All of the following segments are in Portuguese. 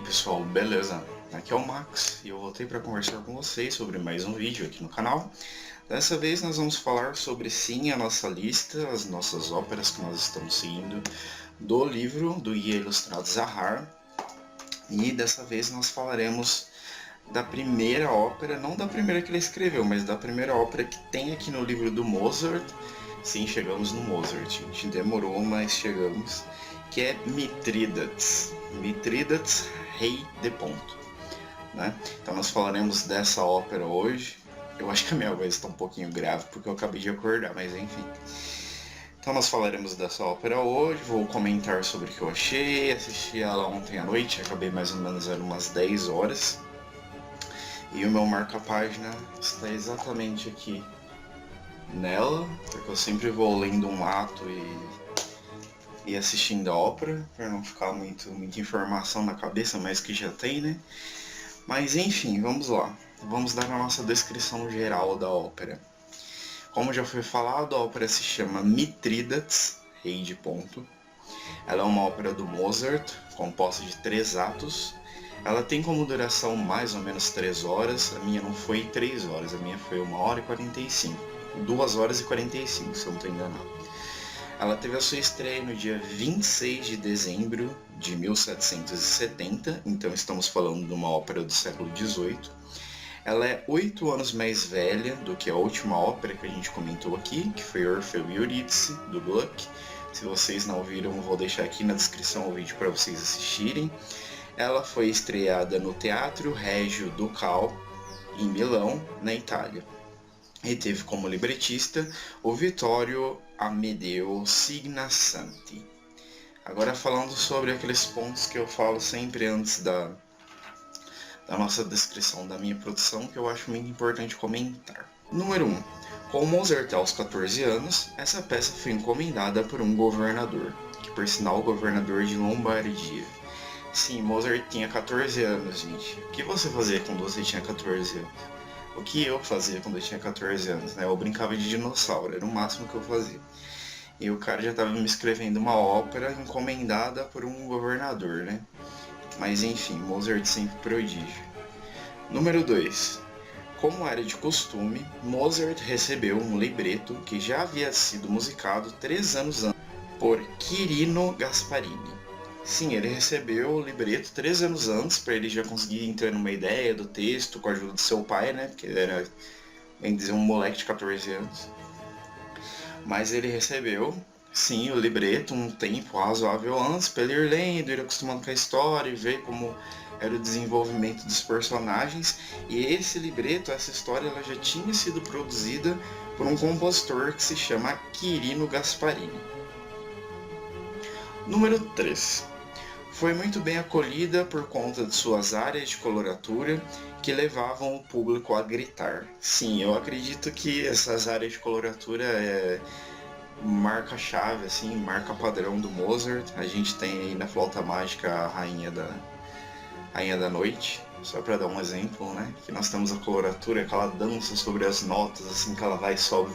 pessoal, beleza? Aqui é o Max e eu voltei para conversar com vocês sobre mais um vídeo aqui no canal. Dessa vez nós vamos falar sobre sim a nossa lista, as nossas óperas que nós estamos seguindo do livro do Guia Ilustrado Zahar. E dessa vez nós falaremos da primeira ópera, não da primeira que ele escreveu, mas da primeira ópera que tem aqui no livro do Mozart. Sim, chegamos no Mozart, a gente demorou, mas chegamos, que é Mithridates. Mithridates, Rei de Ponto, né? Então nós falaremos dessa ópera hoje. Eu acho que a minha voz está um pouquinho grave porque eu acabei de acordar, mas enfim. Então nós falaremos dessa ópera hoje, vou comentar sobre o que eu achei, assisti ela ontem à noite, acabei mais ou menos eram umas 10 horas. E o meu marca-página está exatamente aqui nela, porque eu sempre vou lendo um ato e assistindo a ópera, para não ficar muita informação na cabeça, mas que já tem, né? Mas enfim, vamos lá. Vamos dar a nossa descrição geral da ópera. Como já foi falado, a ópera se chama Mithridates, Rei de Ponto. Ela é uma ópera do Mozart, composta de 3 atos. Ela tem como duração mais ou menos 3 horas. A minha não foi 3 horas, a minha foi 1 hora e 45. 2 horas e 45, se eu não estou enganado. Ela teve a sua estreia no dia 26 de dezembro de 1770, então estamos falando de uma ópera do século XVIII. Ela é 8 anos mais velha do que a última ópera que a gente comentou aqui, que foi Orfeu e Eurídice, do Gluck. Se vocês não viram, eu vou deixar aqui na descrição o vídeo para vocês assistirem. Ela foi estreada no Teatro Regio Ducal, em Milão, na Itália. E teve como libretista o Vittorio Amedeo Cignasanti. Agora falando sobre aqueles pontos que eu falo sempre antes da nossa descrição da minha produção, que eu acho muito importante comentar. Número 1. Com Mozart aos 14 anos, essa peça foi encomendada por um governador, que por sinal governador de Lombardia. Sim, Mozart tinha 14 anos, gente. O que você fazia quando você tinha 14 anos? O que eu fazia quando eu tinha 14 anos, né? Eu brincava de dinossauro, era o máximo que eu fazia. E o cara já estava me escrevendo uma ópera encomendada por um governador, né? Mas enfim, Mozart sempre prodígio. Número 2. Como era de costume, Mozart recebeu um libreto que já havia sido musicado 3 anos antes por Quirino Gasparini. Sim, ele recebeu o libreto 3 anos antes, para ele já conseguir entrar numa ideia do texto com a ajuda do seu pai, né? Porque ele era, bem dizer, um moleque de 14 anos. Mas ele recebeu, sim, o libreto um tempo razoável antes, para ele ir lendo, ir acostumando com a história e ver como era o desenvolvimento dos personagens. E esse libreto, essa história, ela já tinha sido produzida por um compositor que se chama Quirino Gasparini. Número 3. Foi muito bem acolhida por conta de suas áreas de coloratura que levavam o público a gritar. Sim, eu acredito que essas áreas de coloratura é marca-chave, assim, marca padrão do Mozart. A gente tem aí na Flauta Mágica a Rainha da Noite, só para dar um exemplo, né? Que nós temos a coloratura, aquela dança sobre as notas, assim, que ela vai e sobe,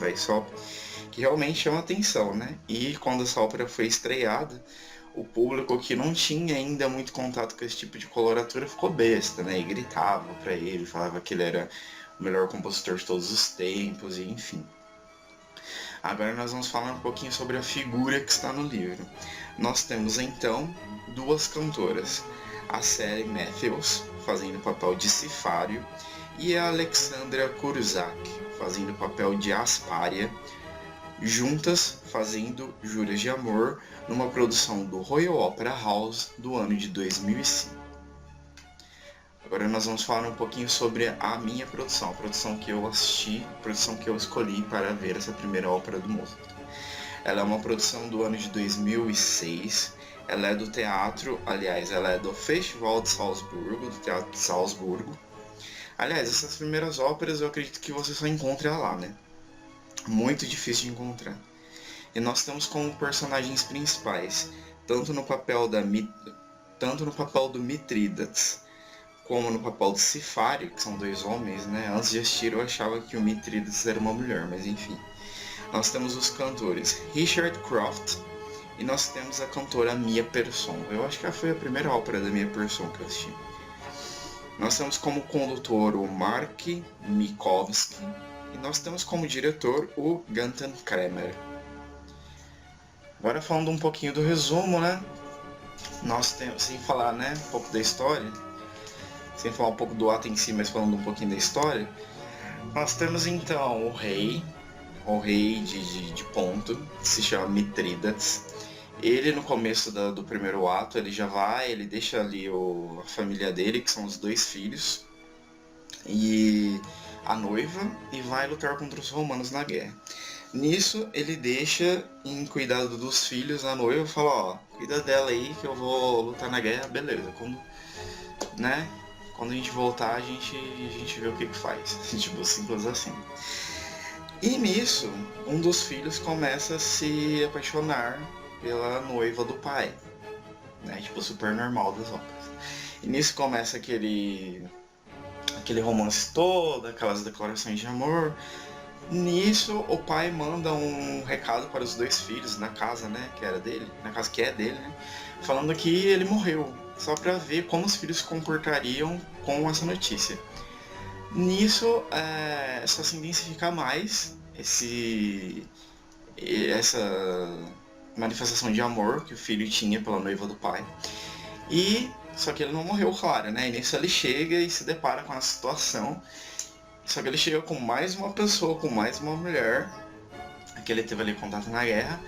que realmente chama atenção, né? E quando essa ópera foi estreada, o público que não tinha ainda muito contato com esse tipo de coloratura ficou besta, né? E gritava pra ele, falava que ele era o melhor compositor de todos os tempos, e enfim. Agora nós vamos falar um pouquinho sobre a figura que está no livro. Nós temos então 2 cantoras, a Sally Matthews, fazendo o papel de Cifário, e a Alexandra Kurzak, fazendo o papel de Aspária, juntas fazendo Juras de Amor, numa produção do Royal Opera House do ano de 2005. Agora nós vamos falar um pouquinho sobre a minha produção, a produção que eu assisti, a produção que eu escolhi para ver essa primeira ópera do Mozart. Ela é uma produção do ano de 2006, ela é do teatro, aliás, ela é do Festival de Salzburgo, do Teatro de Salzburgo. Aliás, essas primeiras óperas eu acredito que você só encontra lá, né? Muito difícil de encontrar. E nós temos como personagens principais, tanto no papel do Mithridates, como no papel de Cifário, que são 2 homens, né? Antes de assistir eu achava que o Mithridates era uma mulher, mas enfim. Nós temos os cantores Richard Croft e nós temos a cantora Mia Persson. Eu acho que ela foi a primeira ópera da Mia Persson que eu assisti. Nós temos como condutor o Mark Mikovsky e nós temos como diretor o Gunther Kremer. Agora falando um pouquinho do resumo, né? Nós temos, sem falar, né, um pouco da história, sem falar um pouco do ato em si, mas falando um pouquinho da história, nós temos então o rei de Ponto, que se chama Mitrídates. Ele, no começo do primeiro ato, ele já vai, ele deixa ali a família dele, que são os 2 filhos, e a noiva, e vai lutar contra os romanos na guerra. Nisso, ele deixa em cuidado dos filhos a noiva e fala, ó, cuida dela aí que eu vou lutar na guerra, beleza. Quando a gente voltar, a gente vê o que faz. Tipo, simples assim. E nisso, um dos filhos começa a se apaixonar pela noiva do pai, né? Tipo, super normal das óperas. E nisso começa aquele romance todo, aquelas declarações de amor. Nisso, o pai manda um recado para os 2 filhos na casa, né, que era dele, na casa que é dele, né, falando que ele morreu, só para ver como os filhos se comportariam com essa notícia. Nisso, só se intensifica mais essa manifestação de amor que o filho tinha pela noiva do pai. E só que ele não morreu, claro, né? E nisso ele chega e se depara com a situação. Só que ele chega com mais uma pessoa, com mais uma mulher, que ele teve ali contato na guerra.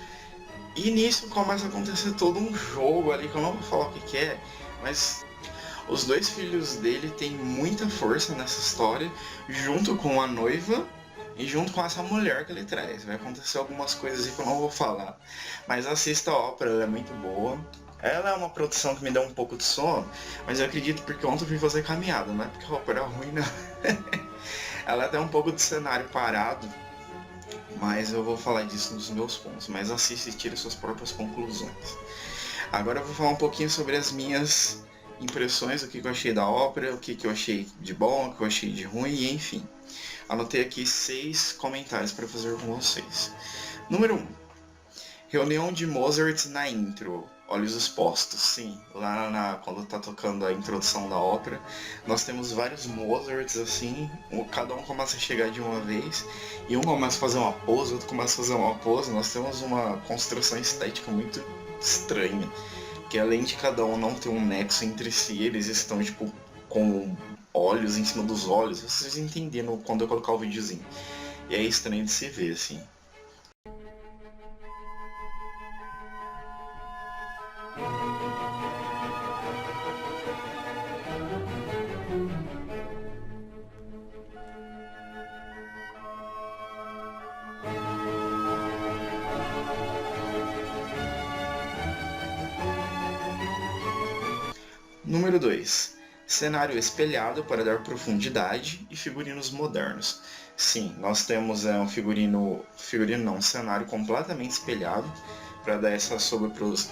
E nisso começa a acontecer todo um jogo ali, que eu não vou falar o que é, mas os 2 filhos dele têm muita força nessa história, junto com a noiva e junto com essa mulher que ele traz. Vai acontecer algumas coisas aí que eu não vou falar, mas assista a ópera, ela é muito boa. Ela é uma produção que me deu um pouco de sono, mas eu acredito porque ontem eu fui fazer caminhada, não é porque a ópera é ruim, não. Ela tem um pouco de cenário parado, mas eu vou falar disso nos meus pontos. Mas assista e tire suas próprias conclusões. Agora eu vou falar um pouquinho sobre as minhas impressões, o que eu achei da ópera, o que eu achei de bom, o que eu achei de ruim, e enfim. Anotei aqui 6 comentários para fazer com vocês. Número 1. Reunião de Mozart na intro. Olhos expostos, sim. Lá quando tá tocando a introdução da ópera, nós temos vários Mozarts assim, cada um começa a chegar de uma vez, e um começa a fazer uma pose, outro começa a fazer uma pose. Nós temos uma construção estética muito estranha, que além de cada um não ter um nexo entre si, eles estão tipo com olhos em cima dos olhos. Vocês entenderam quando eu colocar o videozinho. E é estranho de se ver, assim. Número 2. Cenário espelhado para dar profundidade e figurinos modernos. Sim, nós temos um um cenário completamente espelhado para dar essa sobreposição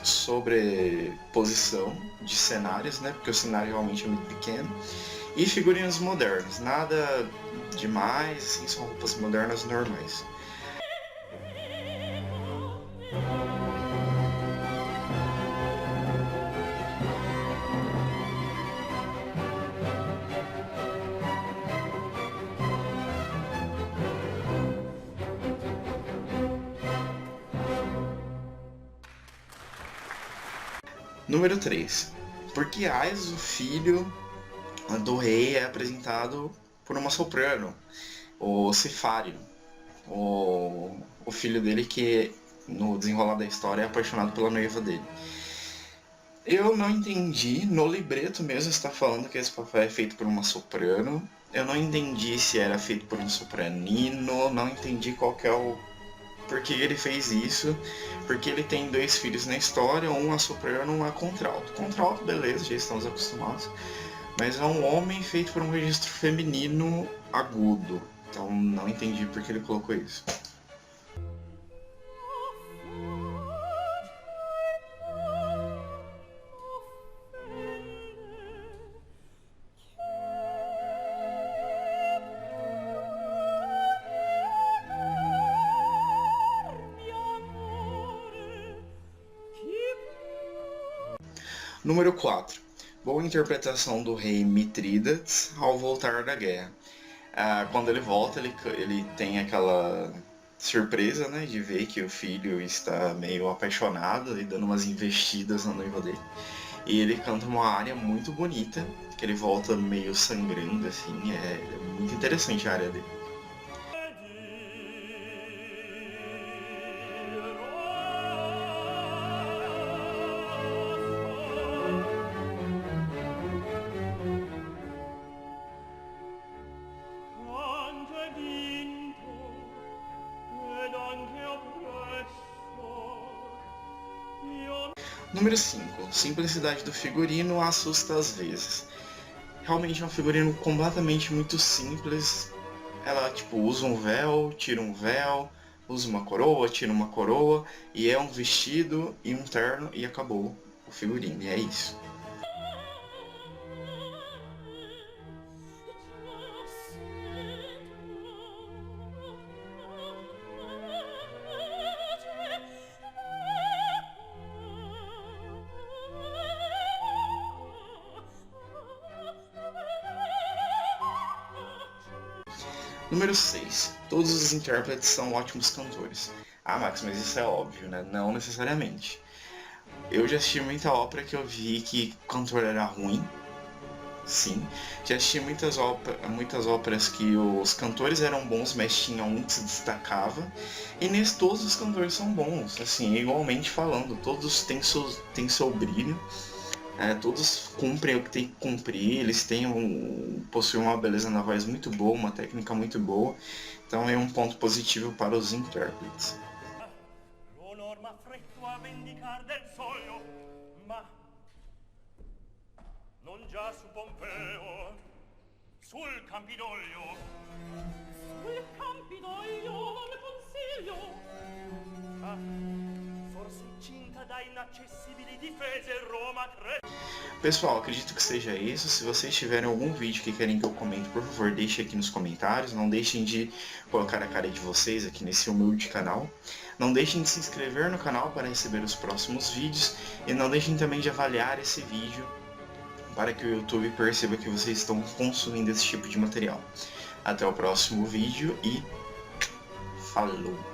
de cenários, né? Porque o cenário realmente é muito pequeno. E figurinos modernos, nada demais, assim, são roupas modernas normais. Número 3. Porque Ais, o filho do rei, é apresentado por uma soprano, o Cifário, o filho dele que no desenrolar da história é apaixonado pela noiva dele. Eu não entendi, no libreto mesmo está falando que esse papel é feito por uma soprano. Eu não entendi se era feito por um sopranino, não entendi qual que é o por que ele fez isso, porque ele tem 2 filhos na história, um é soprano, um é contralto. Contralto, beleza, já estamos acostumados, mas é um homem feito por um registro feminino agudo, então não entendi por que ele colocou isso. Número 4. Boa interpretação do rei Mitrídates ao voltar da guerra. Quando ele volta, ele tem aquela surpresa, né, de ver que o filho está meio apaixonado e dando umas investidas na noiva dele. E ele canta uma área muito bonita, que ele volta meio sangrando, assim, é muito interessante a área dele. Número 5. Simplicidade do figurino assusta às vezes. Realmente é um figurino completamente muito simples. Ela tipo usa um véu, tira um véu, usa uma coroa, tira uma coroa, e é um vestido e um terno e acabou o figurino, e é isso. Número 6. Todos os intérpretes são ótimos cantores. Ah, Max, mas isso é óbvio, né? Não necessariamente. Eu já assisti muita ópera que eu vi que o cantor era ruim. Sim. Já assisti muitas óperas que os cantores eram bons, mas tinha um que se destacava. E nesse todos os cantores são bons, assim, igualmente falando. Todos têm seu brilho. Todos cumprem o que tem que cumprir, eles possuem uma beleza na voz muito boa, uma técnica muito boa, então é um ponto positivo para os intérpretes. Pessoal, acredito que seja isso. Se vocês tiverem algum vídeo que querem que eu comente, por favor, deixe aqui nos comentários. Não deixem de colocar a cara de vocês aqui nesse humilde canal. Não deixem de se inscrever no canal para receber os próximos vídeos. E não deixem também de avaliar esse vídeo para que o YouTube perceba que vocês estão consumindo esse tipo de material. Até o próximo vídeo e falou!